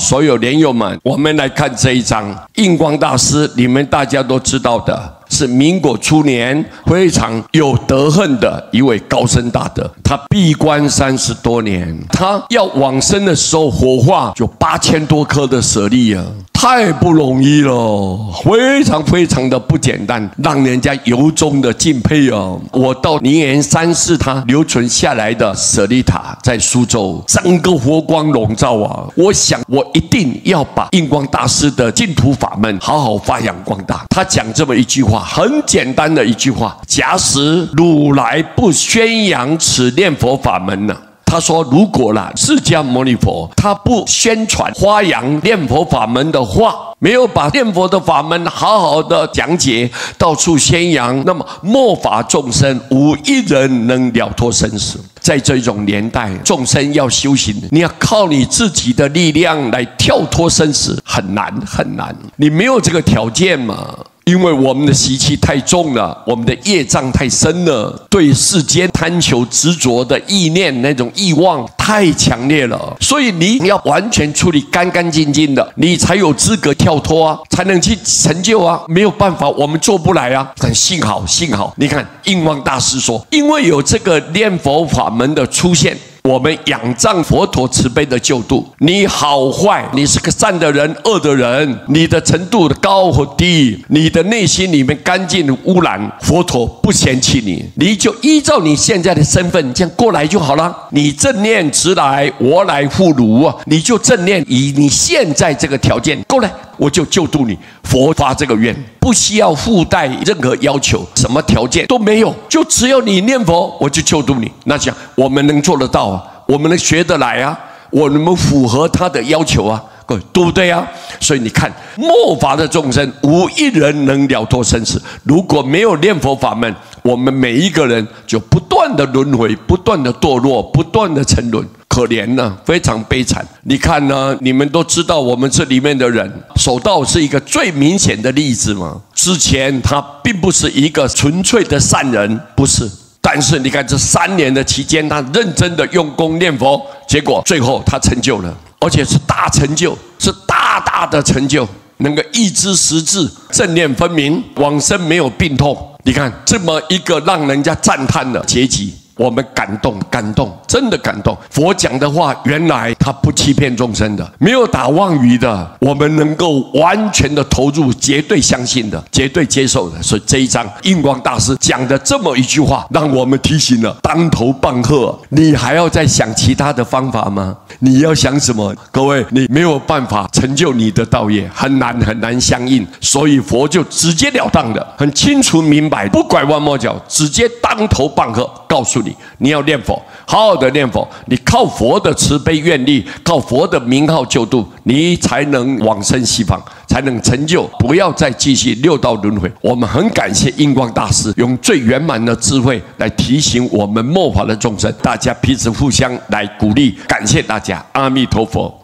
所有莲友们，我们来看这一章。印光大师，你们大家都知道的，是民国初年非常有德行的一位高僧大德。他闭关30多年，他要往生的时候，火化就8000多颗的舍利啊，太不容易了，非常的不简单，让人家由衷的敬佩啊！我到宁园山寺，他留存下来的舍利塔在苏州，整个佛光笼罩啊！我想，我一定要把印光大师的净土法门好好发扬光大。他讲这么一句话，很简单的一句话：假使如来不宣扬此念佛法门呢？他说：“如果啦，释迦牟尼佛他不宣传发扬念佛法门的话，没有把念佛的法门好好的讲解，到处宣扬，那么末法众生无一人能了脱生死。在这种年代，众生要修行，你要靠你自己的力量来跳脱生死，很难很难。你没有这个条件嘛。”因为我们的习气太重了，我们的业障太深了，对世间贪求执着的意念，那种欲望太强烈了，所以你要完全处理干干净净的，你才有资格跳脱啊，才能去成就啊。没有办法，我们做不来啊。但幸好，你看印光大师说，因为有这个念佛法门的出现，我们仰仗佛陀慈悲的救度，你好坏，你是个善的人、恶的人，你的程度的高和低，你的内心里面干净的污染，佛陀不嫌弃你，你就依照你现在的身份这样过来就好了。你正念直来，我来复如啊，你就正念，以你现在这个条件过来，我就救度你。佛发这个愿，不需要附带任何要求，什么条件都没有，就只有你念佛，我就救度你。那讲我们能做得到啊，我们能学得来啊，我们符合他的要求啊，各位对不对啊？所以你看，末法的众生无一人能了脱生死。如果没有念佛法门，我们每一个人就不断的轮回，不断的堕落，不断的沉沦。可怜呢，非常悲惨。你看呢，你们都知道我们这里面的人，守道是一个最明显的例子嘛。之前他并不是一个纯粹的善人，不是。但是你看这3年的期间，他认真的用功念佛，结果最后他成就了，而且是大成就，是大的成就，能够一知十智，正念分明，往生没有病痛。你看这么一个让人家赞叹的结局。我们感动，真的感动。佛讲的话，原来他不欺骗众生的，没有打妄语的，我们能够完全的投入，绝对相信的，绝对接受的。所以这一章印光大师讲的这么一句话，让我们提醒了当头棒喝。你还要再想其他的方法吗？你要想什么？各位，你没有办法成就你的道业，很难相应。所以佛就直截了当的，很清楚明白，不拐弯抹角，直接当头棒喝，告诉你要念佛，好好的念佛，你靠佛的慈悲愿力，靠佛的名号救度，你才能往生西方，才能成就，不要再继续六道轮回。我们很感谢印光大师用最圆满的智慧来提醒我们末法的众生，大家彼此互相来鼓励，感谢大家，阿弥陀佛。